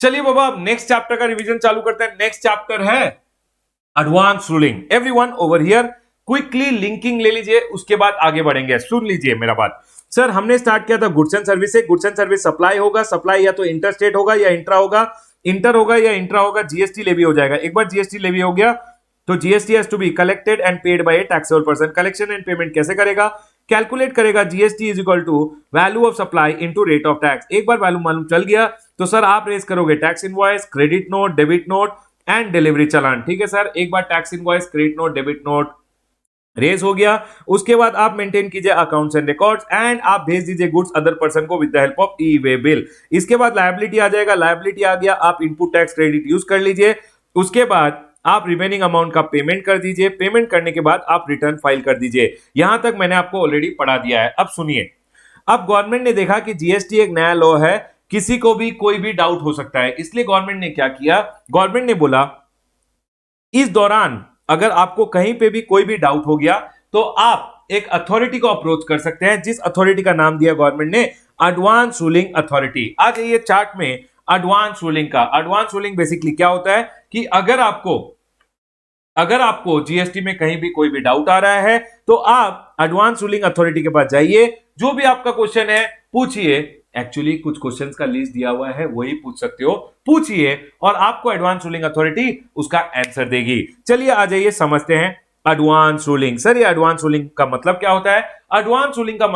चलिए बाबा अब next chapter का रिवीजन चालू करते हैं। नेक्स्ट चैप्टर है advance ruling. Everyone over here quickly linking ले लीजिए, उसके बाद आगे बढ़ेंगे। सुन लीजिए मेरा बात। सर हमने स्टार्ट किया था गुड्स एंड सर्विस से। गुड्स एंड सर्विस सप्लाई होगा, सप्लाई या तो इंटर स्टेट होगा या इंट्रा होगा, इंटर होगा या इंट्रा होगा, जीएसटी लेवी हो जाएगा। एक बार जीएसटी लेवी हो गया तो GST has to be collected and paid by a taxable person. Collection and payment कैसे करेगा? कैलकुलेट करेगा GST is equal to value of supply into rate of tax. एक बार वैल्यू मालूम चल गया तो सर आप रेज करोगे tax invoice, credit note, debit note and delivery चालान। ठीक है सर, एक बार tax invoice, credit note, debit note raise हो गया। उसके बाद आप मेंटेन कीजिए अकाउंट्स एंड रिकॉर्ड्स एंड आप भेज दीजिए गुड्स अदर पर्सन को with the help of E way bill. इसके बाद लायबिलिटी आ जाएगा। लायबिलिटी आ गया, आप इनपुट टैक्स क्रेडिट यूज कर लीजिए। उसके बाद आप रिमेनिंग अमाउंट का पेमेंट कर दीजिए। पेमेंट करने के बाद आप रिटर्न फाइल कर दीजिए। यहां तक मैंने आपको ऑलरेडी पढ़ा दिया है। अब सुनिए, अब गवर्नमेंट ने देखा कि जीएसटी एक नया लॉ है, किसी को भी कोई भी डाउट हो सकता है, इसलिए गवर्नमेंट ने क्या किया, गवर्नमेंट ने बोला इस दौरान अगर आपको कहीं पे भी कोई भी डाउट हो गया तो आप एक अथॉरिटी को अप्रोच कर सकते हैं, जिस अथॉरिटी का नाम दिया गवर्नमेंट ने एडवांस रूलिंग अथॉरिटी। आ जाइए चार्ट में एडवांस रूलिंग का। एडवांस रूलिंग बेसिकली क्या होता है कि अगर आपको जीएसटी में कहीं भी कोई भी डाउट आ रहा है तो आप एडवांस रूलिंग अथॉरिटी के पास जाइए, जो भी आपका क्वेश्चन है पूछिए। एक्चुअली कुछ क्वेश्चंस का लिस्ट दिया हुआ है, वही पूछ सकते हो, पूछिए और आपको एडवांस रूलिंग अथॉरिटी उसका आंसर देगी। चलिए आ जाइए समझते हैं एडवांस रूलिंग। सर ये एडवांस रूलिंग का मतलब क्या होता है? एडवांस रूलिंग का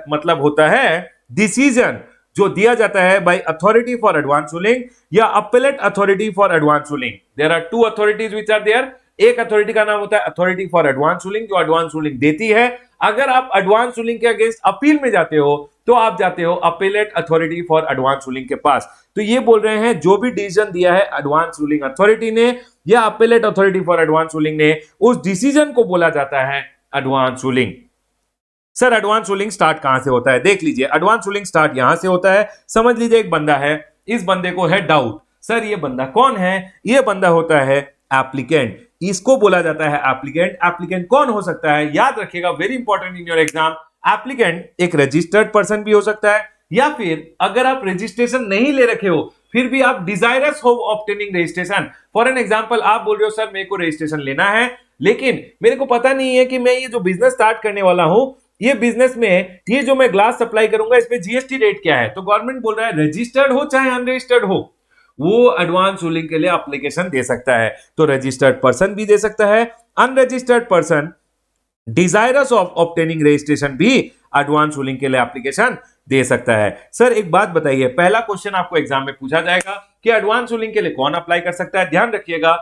मतलब होता है डिसीजन जो दिया जाता है by authority for advance ruling या appellate authority for advance ruling. There are two authorities which are there. एक अथॉरिटी का नाम होता है अथॉरिटी फॉर एडवांस रूलिंग, जो एडवांस रूलिंग देती है। अगर आप एडवांस रूलिंग के अगेंस्ट अपील में जाते हो तो आप जाते हो appellate authority for advance ruling के पास। तो ये बोल रहे हैं जो भी डिसीजन दिया है एडवांस रूलिंग अथॉरिटी ने या appellate authority for advance ruling ने, उस डिसीजन को बोला जाता है advance ruling. Sir advance ruling start कहां से होता है? देख लीजिए, एडवांस रूलिंग स्टार्ट यहां से होता है। समझ लीजिए एक बंदा है, इस बंदे को है डाउट। सर ये बंदा कौन है? ये बंदा होता है एप्लीकेंट, इसको बोला जाता है एप्लीकेंट। एप्लीकेंट कौन हो सकता है? याद रखिएगा, very important in your exam. Applicant एक रजिस्टर्ड पर्सन भी हो सकता है, या फिर अगर आप रजिस्ट्रेशन नहीं ले रखे हो फिर भी आप डिजायरस हो obtaining registration. For an example आप बोल रहे हो सर मेरे को रजिस्ट्रेशन लेना है, लेकिन मेरे को पता नहीं है कि मैं ये जो बिजनेस स्टार्ट करने वाला हूं, ये बिजनेस में ये जो मैं ग्लास सप्लाई करूंगा इस पे जीएसटी रेट क्या है। तो गवर्नमेंट बोल रहा है रजिस्टर्ड हो चाहे अनरजिस्टर्ड हो, वो एडवांस रूलिंग के लिए एप्लीकेशन दे सकता है। तो रजिस्टर्ड पर्सन भी दे सकता है, unregistered person desirous of obtaining registration भी एडवांस रूलिंग के लिए एप्लीकेशन दे सकता है। सर एक बात बताइए, पहला क्वेश्चन आपको एग्जाम में पूछा जाएगा कि एडवांस रूलिंग के लिए कौन अप्लाई कर सकता है। ध्यान रखिएगा,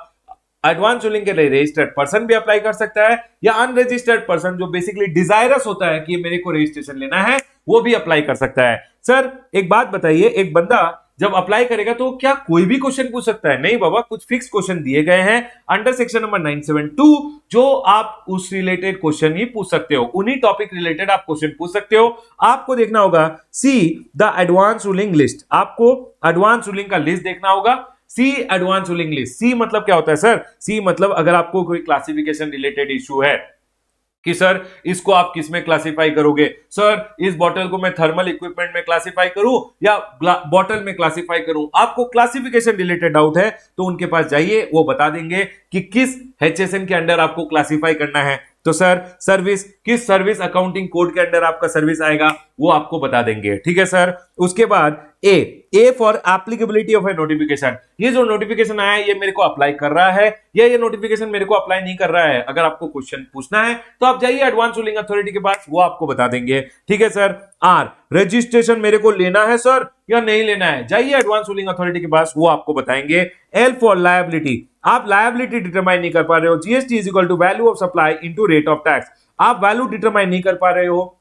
एडवांस रूलिंग के लिए रजिस्टर्ड पर्सन भी अप्लाई कर सकता है या अनरजिस्टर्ड पर्सन जो बेसिकली डिजायरस होता है कि मेरे को रजिस्ट्रेशन लेना है, वो भी अप्लाई कर सकता है। सर एक बात बताइए, एक बंदा जब अप्लाई करेगा तो क्या कोई भी क्वेश्चन पूछ सकता है? नहीं बाबा, कुछ फिक्स क्वेश्चन दिए गए हैं अंडर सेक्शन नंबर 972, जो आप उस रिलेटेड क्वेश्चन ही पूछ सकते हो, उन्हीं टॉपिक रिलेटेड आप क्वेश्चन पूछ सकते हो। आपको देखना होगा see the advance ruling list, आपको एडवांस रूलिंग का लिस्ट देखना होगा। सी एडवांस रूलिंग लिस्ट, सी मतलब क्या होता है सर? सी मतलब अगर आपको कोई क्लासिफिकेशन रिलेटेड इश्यू है कि सर इसको आप किस में क्लासिफाई करोगे, सर इस बॉटल को मैं थर्मल इक्विपमेंट में क्लासिफाई करूं या बॉटल में क्लासिफाई करूं, आपको क्लासिफिकेशन रिलेटेड डाउट है तो उनके पास जाइए, वो बता देंगे कि किस HSN के अंडर आपको क्लासिफाई करना है। तो सर सर्विस, किस सर्विस अकाउंटिंग कोड के अंडर आपका सर्विस आएगा वो आपको बता देंगे। ठीक है सर। उसके बाद A for applicability of A notification, ये जो नोटिफिकेशन आया है ये मेरे को अप्लाई कर रहा है या ये नोटिफिकेशन मेरे को अप्लाई नहीं कर रहा है। अगर आपको क्वेश्चन पूछना है तो आप जाइए एडवांस रूलिंग अथॉरिटी के पास, वो आपको बता देंगे। ठीक है सर। आर रजिस्ट्रेशन मेरे को लेना है सर या नहीं लेना है, जाइए एडवांस रूलिंग अथॉरिटी के पास, वो आपको बताएंगे। एल फॉर लायबिलिटी, आप लायबिलिटी डिटरमाइन नहीं कर पा रहे हो, GST is equal to value of supply into rate of tax, आप वैल्यू डिटरमाइन नहीं कर पा रहे हो,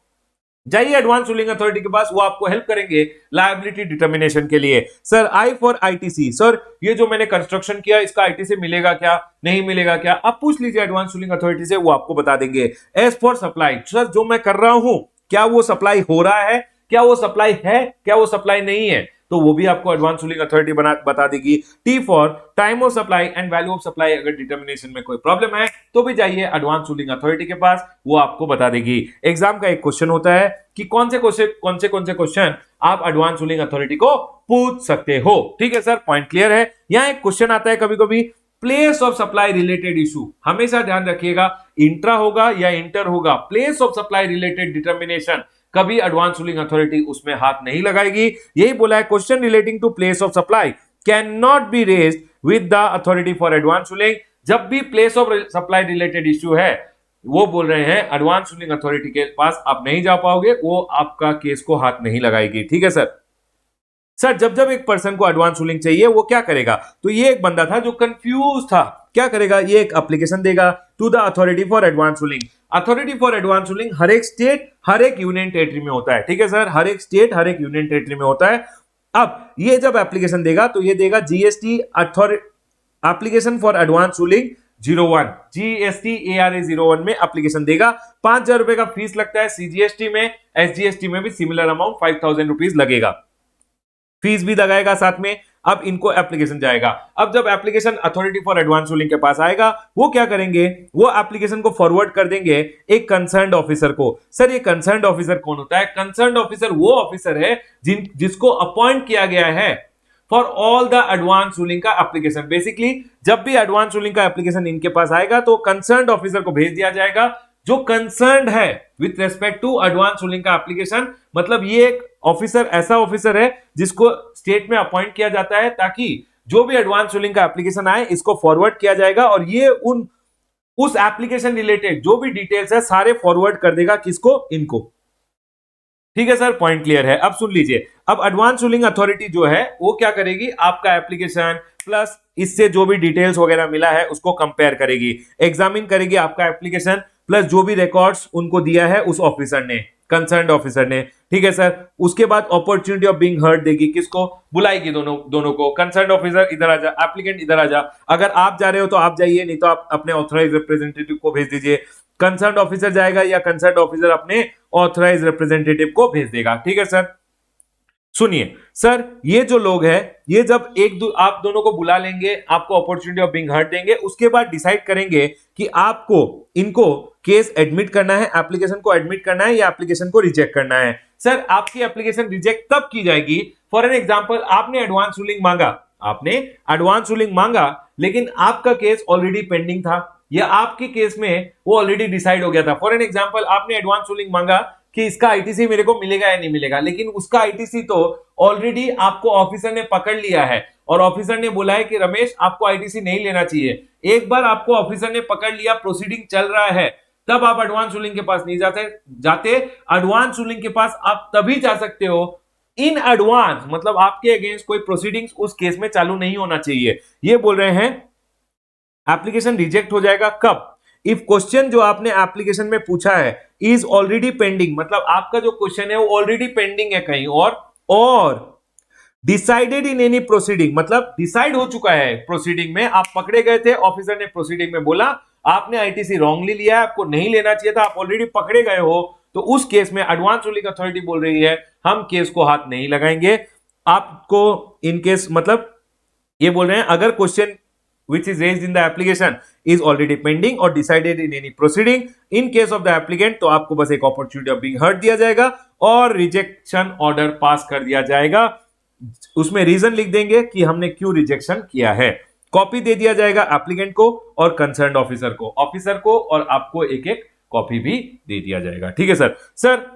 जाइए एडवांस रूलिंग अथॉरिटी के पास, वो आपको हेल्प करेंगे लायबिलिटी डिटरमिनेशन के लिए। Sir I for ITC, sir ये जो मैंने कंस्ट्रक्शन किया इसका आईटीसी मिलेगा क्या, नहीं मिलेगा क्या, आप पूछ लीजिए एडवांस रूलिंग अथॉरिटी से, वो आपको बता देंगे। एस फॉर सप्लाई, सर जो मैं कर रहा हूं क्या वो सप्लाई हो रहा है, क्या वो सप्लाई है, क्या वो सप्लाई नहीं है, तो वो भी आपको एडवांस रूलिंग अथॉरिटी बता देगी। T for time of supply and value of supply, अगर डिटर्मिनेशन में कोई प्रॉब्लम है तो भी जाइए एडवांस रूलिंग अथॉरिटी के पास, वो आपको बता देगी। एग्जाम का एक क्वेश्चन होता है कि कौन से क्वेश्चन आप एडवांस रूलिंग अथॉरिटी को पूछ सकते हो। ठीक है सर, पॉइंट क्लियर है। यहां एक क्वेश्चन आता है कभी कभी, place of supply related issue, हमेशा ध्यान रखिएगा इंट्रा होगा या इंटर होगा, place of supply related determination कभी एडवांस रूलिंग अथॉरिटी उसमें हाथ नहीं लगाएगी। यही बोला है, question relating to place of supply can not be raised with the authority for advance ruling. जब भी place of supply related issue है, वो बोल रहे हैं एडवांस रूलिंग अथॉरिटी के पास आप नहीं जा पाओगे, वो आपका केस को हाथ नहीं लगाएगी। ठीक है सर। सर जब एक पर्सन को एडवांस रूलिंग चाहिए वो क्या करेगा, तो ये एक बंदा था जो कंफ्यूज था, क्या करेगा, ये एक एप्लीकेशन देगा to the authority for advance ruling. Authority for advance ruling हर एक स्टेट हर एक यूनियन टेरिटरी में होता है। ठीक है सर, हर एक स्टेट हर एक यूनियन टेरिटरी में होता है। अब ये जब एप्लीकेशन देगा तो ये देगा GST application for advance ruling 01, GST ARA 01 में एप्लीकेशन देगा। 5,000 रुपए का फीस लगता है सीजीएसटी में, एसजीएसटी में भी सिमिलर अमाउंट 5,000 रुपीज लगेगा, फीस भी लगाएगा साथ में। अब इनको एप्लीकेशन जाएगा। अब जब application authority for advance ruling के पास आएगा, वो क्या करेंगे, वो एप्लीकेशन को फॉरवर्ड कर देंगे एक कंसर्न्ड ऑफिसर को। सर ये कंसर्न्ड ऑफिसर कौन होता है, कंसर्न्ड ऑफिसर वो ऑफिसर है जिसको अपॉइंट किया गया है for all the advance ruling का एप्लीकेशन। बेसिकली जब भी एडवांस रूलिंग का एप्लीकेशन इनके पास आएगा तो कंसर्न्ड ऑफिसर को भेज दिया जाएगा जो कंसर्न्ड है with respect to advance ruling का एप्लीकेशन। मतलब ये एक ऑफिसर ऐसा ऑफिसर है जिसको स्टेट में अपॉइंट किया जाता है ताकि जो भी एडवांस रूलिंग का एप्लीकेशन आए इसको फॉरवर्ड किया जाएगा और ये उस एप्लीकेशन रिलेटेड जो भी डिटेल्स है सारे फॉरवर्ड कर देगा किसको, इनको। ठीक है सर, पॉइंट क्लियर है। अब सुन लीजिए, अब एडवांस रूलिंग अथॉरिटी जो है वो क्या करेगी, आपका एप्लीकेशन प्लस इससे जो भी डिटेल्स वगैरह मिला है उसको कंपेयर करेगी, एग्जामिन करेगी आपका एप्लीकेशन प्लस जो भी रिकॉर्ड्स उनको दिया है उस ऑफिसर ने, कंसर्न्ड ऑफिसर ने। ठीक है सर, उसके बाद अपॉर्चुनिटी ऑफ बीइंग हर्ड देगी, किसको, बुलाएगी दोनों को, कंसर्न्ड ऑफिसर इधर आ जा, एप्लीकेंट इधर आ जा। अगर आप जा रहे हो तो आप जाइए, नहीं तो आप अपने ऑथराइज्ड रिप्रेजेंटेटिव को भेज दीजिए। कंसर्न्ड ऑफिसर जाएगा या कंसर्न्ड ऑफिसर अपने ऑथराइज्ड रिप्रेजेंटेटिव को भेज देगा। ठीक है सर। सुनिए सर, ये जो लोग हैं ये जब आप दोनों को बुला लेंगे, आपको अपॉर्चुनिटी ऑफ बीइंग हर्ड देंगे, उसके बाद डिसाइड करेंगे कि आपको इनको केस एडमिट करना है, एप्लीकेशन को एडमिट करना है या एप्लीकेशन को रिजेक्ट करना है। सर आपकी एप्लीकेशन रिजेक्ट तब की जाएगी, फॉर एन एग्जांपल आपने एडवांस रूलिंग मांगा लेकिन आपका केस ऑलरेडी पेंडिंग था या आपके केस में वो ऑलरेडी डिसाइड हो गया था। फॉर एन एग्जांपल आपने एडवांस रूलिंग मांगा कि इसका आईटीसी मेरे को मिलेगा या नहीं मिलेगा, लेकिन उसका आईटीसी तो ऑलरेडी आपको ऑफिसर ने पकड़ लिया है और ऑफिसर ने बोला है कि रमेश आपको आईटीसी नहीं लेना चाहिए। एक बार आपको ऑफिसर ने पकड़ लिया, प्रोसीडिंग चल रहा है, तब आप एडवांस रूलिंग के पास नहीं जाते। एडवांस रूलिंग के पास आप तभी जा सकते हो इन एडवांस, मतलब आपके अगेंस्ट कोई प्रोसीडिंग्स उस केस में चालू नहीं होना चाहिए। ये बोल रहे हैं एप्लीकेशन रिजेक्ट हो जाएगा कब, इफ क्वेश्चन जो आपने एप्लीकेशन में पूछा है इज ऑलरेडी पेंडिंग, मतलब आपका जो क्वेश्चन है वो ऑलरेडी पेंडिंग है कहीं और डिसाइडेड इन एनी प्रोसीडिंग, मतलब डिसाइड हो चुका है प्रोसीडिंग में, आप पकड़े गए थे, ऑफिसर ने प्रोसीडिंग में बोला आपने आईटीसी रॉन्गली लिया है, आपको नहीं लेना चाहिए था, आप ऑलरेडी पकड़े गए हो, तो उस केस में एडवांस रूलिंग अथॉरिटी बोल रही है हम केस को हाथ नहीं लगाएंगे आपको। इन केस मतलब ये बोल रहे हैं अगर question which is raised in the application is already pending or decided in any proceeding in case of the applicant, तो आपको बस एक opportunity of being heard दिया जाएगा और रिजेक्शन ऑर्डर पास कर दिया जाएगा। उसमें रीजन लिख देंगे कि हमने क्यों रिजेक्शन किया है, कॉपी दे दिया जाएगा एप्लीकेंट को और कंसर्न्ड ऑफिसर को और आपको एक एक कॉपी भी दे दिया जाएगा। ठीक है सर। सर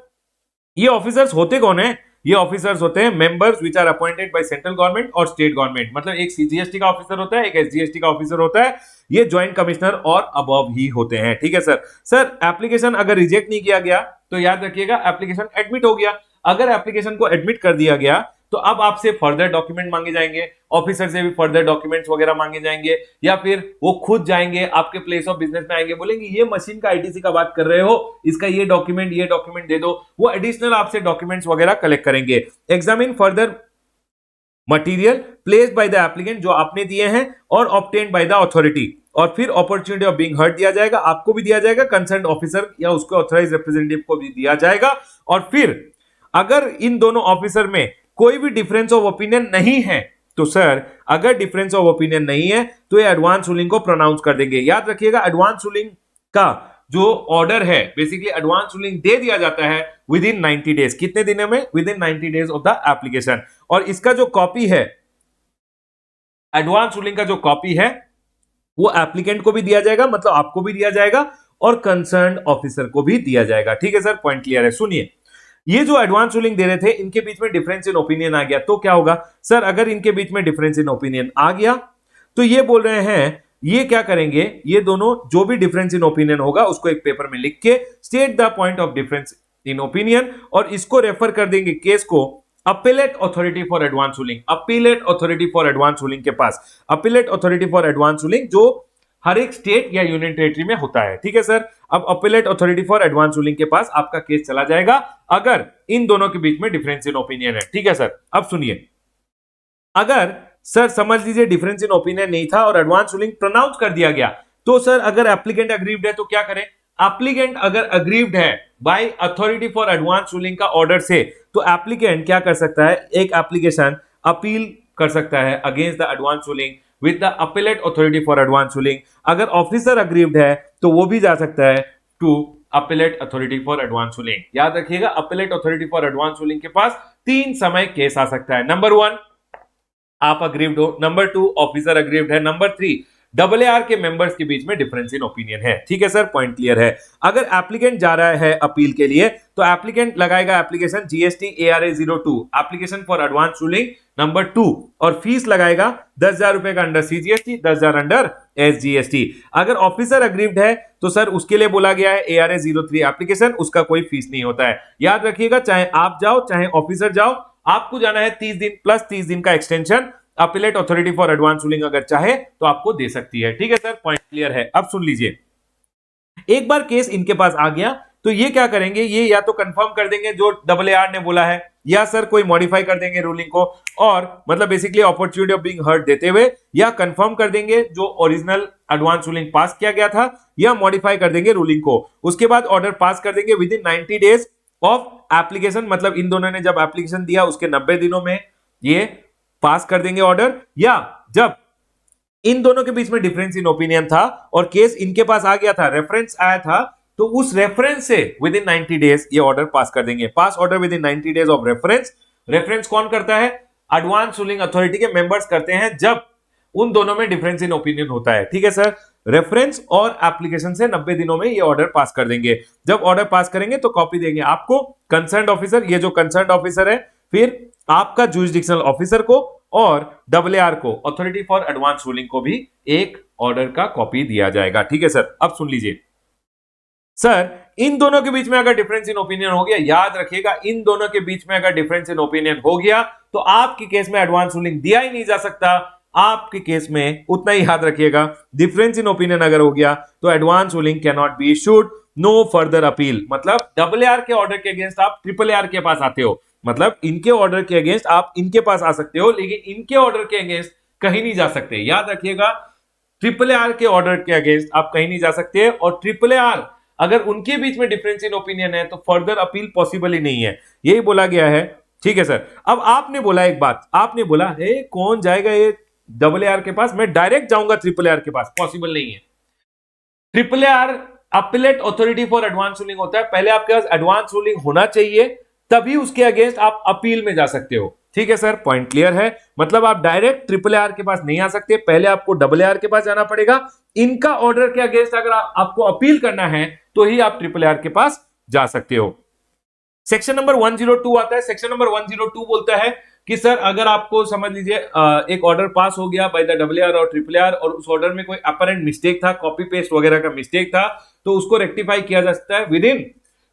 ये ऑफिसर्स होते कौन है, ये ऑफिसर्स होते हैं members which are appointed by central government और स्टेट गवर्नमेंट, मतलब एक सीजीएसटी का ऑफिसर होता है, एक एसजीएसटी का ऑफिसर होता है, ये ज्वाइंट कमिश्नर और अबव ही होते हैं। ठीक है सर। सर एप्लीकेशन अगर रिजेक्ट नहीं किया गया तो याद रखिएगा एप्लीकेशन एडमिट हो गया। अगर एप्लीकेशन को एडमिट कर दिया गया तो अब आपसे फर्दर डॉक्यूमेंट मांगे जाएंगे, ऑफिसर से भी फर्दर डॉक्यूमेंट्स वगैरह मांगे जाएंगे, या फिर वो खुद जाएंगे आपके प्लेस ऑफ बिजनेस में, आएंगे बोलेंगे ये मशीन का आईटीसी का बात कर रहे हो, इसका ये डॉक्यूमेंट दे दो, वो एडिशनल आपसे डॉक्यूमेंट्स वगैरह कलेक्ट करेंगे। Examine further material placed by the applicant जो आपने दिए हैं और ऑब्टेन्ड बाय द अथॉरिटी, और फिर अपॉर्चुनिटी ऑफ बीइंग हर्ड दिया जाएगा, आपको भी दिया जाएगा, कंसर्न्ड ऑफिसर या उसके ऑथराइज्ड रिप्रेजेंटेटिव को भी दिया जाएगा। और फिर अगर इन दोनों ऑफिसर में कोई भी डिफरेंस ऑफ ओपिनियन नहीं है, तो सर अगर डिफरेंस ऑफ ओपिनियन नहीं है तो ये एडवांस रूलिंग को प्रोनाउंस कर देंगे। याद रखिएगा एडवांस रूलिंग का जो ऑर्डर है बेसिकली एडवांस रूलिंग दे दिया जाता है विद इन 90 डेज। कितने दिनों में? With in 90 days of the application. और इसका जो कॉपी है, एडवांस रूलिंग का जो कॉपी है वो एप्लीकेंट को भी दिया जाएगा, मतलब आपको भी दिया जाएगा और कंसर्न ऑफिसर को भी दिया जाएगा। ठीक है सर, पॉइंट क्लियर है। सुनिए, ये जो एडवांस रूलिंग दे रहे थे इनके बीच में डिफरेंस इन ओपिनियन आ गया तो क्या होगा सर? अगर इनके बीच में डिफरेंस इन ओपिनियन आ गया तो ये बोल रहे हैं, ये क्या करेंगे, ये दोनों जो भी डिफरेंस इन ओपिनियन होगा उसको एक पेपर में लिख के state the point of difference in opinion, और इसको रेफर कर देंगे केस को appellate authority for advance ruling. Appellate authority for advance ruling के पास, appellate authority for advance ruling जो हर एक स्टेट या यूनियन टेरिटरी में होता है। ठीक है सर, अब appellate authority for advance ruling के पास आपका केस चला जाएगा अगर इन दोनों के बीच में डिफरेंस इन ओपिनियन है। ठीक है सर, अब सुनिए, अगर सर समझ लीजिए डिफरेंस इन ओपिनियन नहीं था और एडवांस रूलिंग प्रोनाउंस कर दिया गया, तो सर अगर एप्लीकेंट अग्रीव्ड है तो क्या करें? एप्लीकेंट अगर अग्रीव्ड है by authority for advance ruling का ऑर्डर से, तो एप्लीकेंट क्या कर सकता है? एक एप्लीकेशन अपील कर सकता है against the advance ruling with the appellate authority for advance ruling. अगर ऑफिसर अग्रीव्ड है तो वो भी जा सकता है to appellate authority for advance ruling. याद रखिएगा appellate authority for advance ruling के पास 3 समय केस आ सकता है। नंबर 1 आप अग्रीव्ड हो, नंबर 2 ऑफिसर अग्रीव्ड है, नंबर 3 AAR के मेंबर्स के बीच में डिफरेंस इन ओपिनियन है। ठीक है सर, पॉइंट क्लियर है। अगर एप्लीकेंट जा रहा है अपील के लिए तो एप्लीकेंट लगाएगा application GST ARA 02 application for advance ruling number 2 और फीस लगाएगा 10,000 रुपए का अंडर CGST, 10,000 अंडर SGST। अगर ऑफिसर अग्रीव्ड है तो सर उसके लिए बोला गया है ARA 03 एप्लीकेशन, उसका कोई फीस नहीं होता है। याद रखिएगा चाहे आप जाओ चाहे ऑफिसर जाओ, आपको जाना है 30 दिन प्लस 30 दिन का extension. Appellate authority for advance ruling अगर चाहे तो आपको दे सकती है। ठीक है सर, पॉइंट क्लियर है। अब सुन लीजिए, एक बार केस इनके पास आ गया तो ये क्या करेंगे, ये या तो कंफर्म कर देंगे जो AAR ने बोला है, या सर कोई मॉडिफाई कर देंगे रूलिंग को, और मतलब basically opportunity of being heard देते हुए, या कंफर्म कर देंगे जो ओरिजिनल एडवांस रूलिंग पास किया गया था, या मॉडिफाई कर देंगे रूलिंग को। उसके बाद ऑर्डर पास कर देंगे with in 90 days of application, मतलब इन दोनों ने जब एप्लीकेशन दिया उसके 90 दिनों में ये पास कर देंगे ऑर्डर, या जब इन दोनों के बीच में डिफरेंस इन ओपिनियन था और केस इनके पास आ गया था, रेफरेंस आया था, तो उस रेफरेंस से विद इन 90 डेज ये ऑर्डर पास कर देंगे। Pass order within 90 days of reference. Reference कौन करता है? एडवांस रूलिंग अथॉरिटी के मेंबर्स करते हैं जब उन दोनों में डिफरेंस इन ओपिनियन होता है। ठीक है सर, रेफरेंस और एप्लीकेशन से 90 दिनों में ये ऑर्डर पास कर देंगे। जब ऑर्डर पास करेंगे तो कॉपी देंगे आपको कंसर्न्ड ऑफिसर, ये जो कंसर्न्ड ऑफिसर है, फिर आपका जुरिसडिक्शनल ऑफिसर को और AAR को, अथॉरिटी फॉर एडवांस रूलिंग को भी एक ऑर्डर का कॉपी दिया जाएगा। ठीक है सर, अब सुन लीजिए सर, इन दोनों के बीच में अगर डिफरेंस इन ओपिनियन हो गया, याद रखिएगा इन दोनों के बीच में अगर डिफरेंस इन ओपिनियन हो गया तो आपके केस में एडवांस रूलिंग दिया ही नहीं जा सकता। आपके केस में उतना ही याद रखिएगा, डिफरेंस इन ओपिनियन अगर हो गया तो advance ruling can not be issued, no further appeal. मतलब AAR के ऑर्डर के अगेंस्ट आप AAR के पास आते हो, मतलब इनके ऑर्डर के अगेंस्ट आप इनके पास आ सकते हो, लेकिन इनके ऑर्डर के अगेंस्ट कहीं नहीं जा सकते। याद रखिएगा AAR के ऑर्डर के अगेंस्ट आप कहीं नहीं जा सकते, और AAR अगर उनके बीच में डिफरेंस इन ओपिनियन है तो फर्दर अपील पॉसिबल ही नहीं है, यही बोला गया है। ठीक है सर, अब आपने बोला एक बात, आपने बोला हे कौन जाएगा ये AAR के पास, मैं डायरेक्ट जाऊंगा AAR के पास, पॉसिबल नहीं है। AAR appellate authority for advance ruling होता है, पहले आपके पास एडवांस रूलिंग होना चाहिए तभी उसके अगेंस्ट आप अपील में जा सकते हो। ठीक है सर, पॉइंट क्लियर है। मतलब आप डायरेक्ट AAR के पास नहीं आ सकते, पहले आपको AAR के पास जाना पड़ेगा। इनका ऑर्डर के अगेंस्ट अगर आपको अपील करना है तो ही आप AAR के पास जा सकते हो। सेक्शन नंबर 102 आता है। सेक्शन नंबर 102 बोलता है कि सर अगर आपको समझ लीजिए एक ऑर्डर पास हो गया बाय द AAR और AAR, और उस ऑर्डर में कोई अपरेंट मिस्टेक था, कॉपी पेस्ट वगैरह का मिस्टेक था, तो उसको रेक्टिफाई किया जा सकता है with in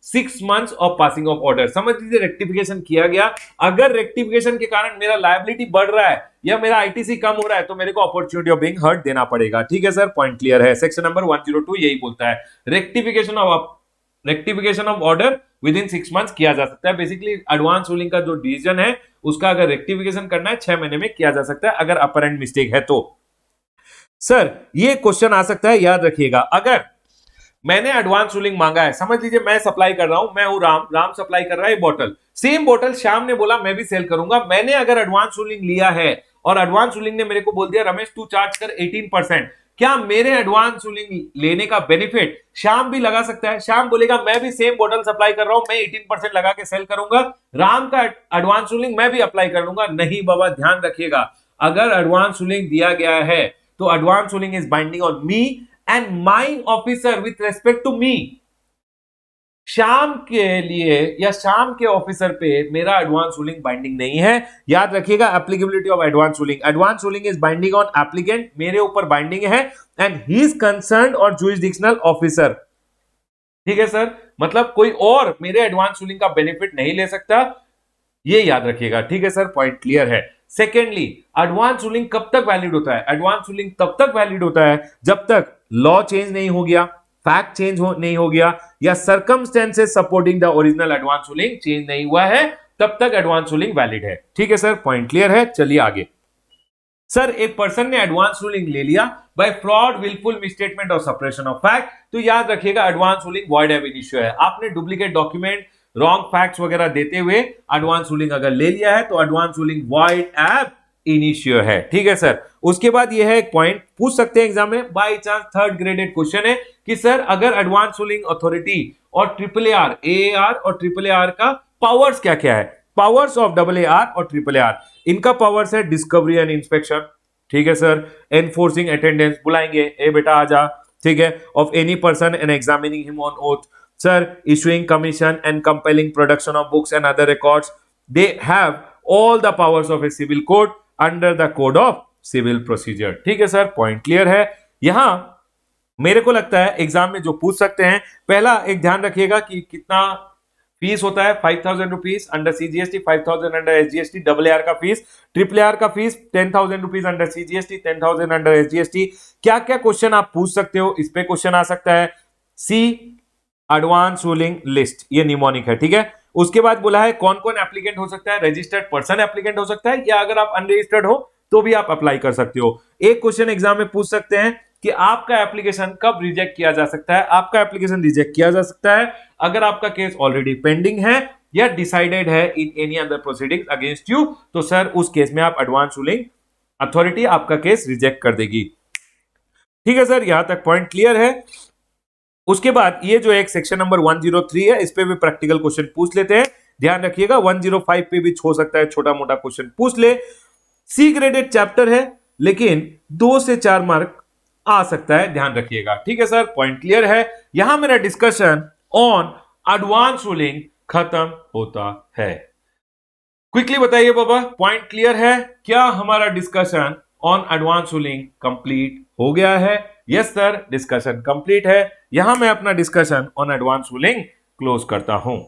6 months of passing of order. समझ लीजिए रेक्टिफिकेशन किया गया, अगर रेक्टिफिकेशन के कारण मेरा लायबिलिटी बढ़ रहा है या मेरा ITC कम हो रहा है तो मेरे को अपॉर्चुनिटी ऑफ बीइंग हर्ट देना पड़ेगा। ठीक है सर, पॉइंट क्लियर है। सेक्शन नंबर 102 यही बोलता है, rectification of order with in 6 months किया जा सकता है। बेसिकली एडवांस रूलिंग का जो डिसीजन है उसका अगर रेक्टिफिकेशन करना है 6 महीने में किया जा सकता है, अगर अपरेंट मिस्टेक है तो। सर ये क्वेश्चन आ सकता है, याद रखिएगा, अगर मैंने एडवांस रूलिंग मांगा है, समझ लीजिए मैं सप्लाई कर रहा हूं, मैं हूं राम, राम सप्लाई कर रहा है बॉटल, सेम बॉटल श्याम ने बोला मैं भी सेल करूंगा। मैंने अगर एडवांस रूलिंग लिया है और एडवांस रूलिंग ने मेरे को बोल दिया रमेश तू चार्ज कर 18%, क्या मेरे एडवांस रूलिंग लेने का बेनिफिट श्याम भी लगा सकता है? श्याम बोलेगा मैं भी सेम बॉटल सप्लाई कर रहा हूं, मैं 18% लगा के सेल करूंगा, राम का एडवांस रूलिंग मैं भी अप्लाई कर लूंगा। नहीं बाबा, ध्यान रखिएगा, अगर एडवांस रूलिंग दिया गया है तो advance ruling is binding on me and my officer with respect to me. शाम के लिए या शाम के ऑफिसर पे मेरा एडवांस रूलिंग बाइंडिंग नहीं है। याद रखिएगा applicability of advance ruling, advance ruling is binding on applicant, मेरे ऊपर बाइंडिंग है, एंड ही इज कंसर्न्ड और जुरिसडिक्शनल ऑफिसर। ठीक है सर, मतलब कोई और मेरे एडवांस रूलिंग का बेनिफिट नहीं ले सकता, ये याद रखिएगा। ठीक है सर, पॉइंट क्लियर है। सेकेंडली, एडवांस रूलिंग कब तक वैलिड होता है? एडवांस रूलिंग तब तक वैलिड होता है जब तक लॉ चेंज नहीं हो गया, फैक्ट चेंज नहीं हो गया, या circumstances supporting the original advance ruling change नहीं हुआ है, तब तक एडवांस रूलिंग वैलिड है। ठीक है सर, पॉइंट क्लियर है। चलिए आगे। सर, एक पर्सन ने एडवांस रूलिंग ले लिया बाय फ्रॉड, विलफुल मिसस्टेटमेंट और सप्रेशन ऑफ फैक्ट, तो याद रखिएगा एडवांस रूलिंग वॉइड एब इनिशियो है। आपने डुप्लीकेट डॉक्यूमेंट, रॉन्ग फैक्ट्स वगैरह देते हुए एडवांस रूलिंग अगर ले लिया है तो एडवांस रूलिंग वॉइड एब इनिशियो है। ठीक है सर, उसके बाद यह है एक पॉइंट पूछ सकते हैं एग्जाम में, by chance third graded question है कि सर अगर एडवांस रूलिंग अथॉरिटी और ट्रिपल आर, एआर और ट्रिपल आर का पावर्स क्या क्या है? पावर्स ऑफ डबल आर और ट्रिपल आर, इनका पावर्स है डिस्कवरी एंड इंस्पेक्शन। ठीक है सर, एनफोर्सिंग अटेंडेंस, बुलाएंगे ए बेटा आजा, ठीक है, of any person and examining him on oath. Sir, issuing commission and compelling production of books and other records, they have all the powers of a civil court under the code of civil procedure। ठीक है sir, point clear है। यहां मेरे को लगता है exam में जो पूछ सकते हैं, पहला एक ध्यान रखिएगा कि कितना फीस होता है, 5000 rupees under CGST, 5000 under SGST, double R का फीस, ट्रिपल आर का fees 10,000 rupees under CGST, 10,000 under SGST. क्या क्या क्वेश्चन आप पूछ सकते हो, इस पे क्वेश्चन आ सकता है। सी, एडवांस रूलिंग लिस्ट, ये निमोनिक है। ठीक है, उसके बाद बोला है कौन कौन एप्लीकेंट हो सकता है, रजिस्टर्ड पर्सन एप्लीकेंट हो सकता है, या अगर आप अनरजिस्टर्ड हो तो भी आप अप्लाई कर सकते हो। एक क्वेश्चन एग्जाम में पूछ सकते हैं कि आपका एप्लीकेशन कब रिजेक्ट किया जा सकता है। आपका एप्लीकेशन रिजेक्ट किया जा सकता है अगर आपका केस ऑलरेडी पेंडिंग है या डिसाइडेड है in any other proceedings against you, तो सर उस केस में आप एडवांस रूलिंग अथॉरिटी आपका केस रिजेक्ट कर देगी। ठीक है सर, यहां तक पॉइंट क्लियर है। उसके बाद ये जो एक सेक्शन नंबर 103 है, इस पे भी प्रैक्टिकल क्वेश्चन पूछ लेते हैं। ध्यान रखिएगा 105 पे भी हो सकता है छोटा मोटा क्वेश्चन पूछ ले। सी ग्रेडेड चैप्टर है लेकिन 2 से 4 मार्क आ सकता है, ध्यान रखिएगा। ठीक है सर, पॉइंट क्लियर है। यहां मेरा डिस्कशन ऑन एडवांस रूलिंग खत्म होता है। क्विकली बताइए बाबा, पॉइंट क्लियर है? क्या हमारा discussion on advance ruling complete हो गया है? यस सर, डिस्कशन कंप्लीट है। यहां मैं अपना discussion on advance ruling close करता हूं।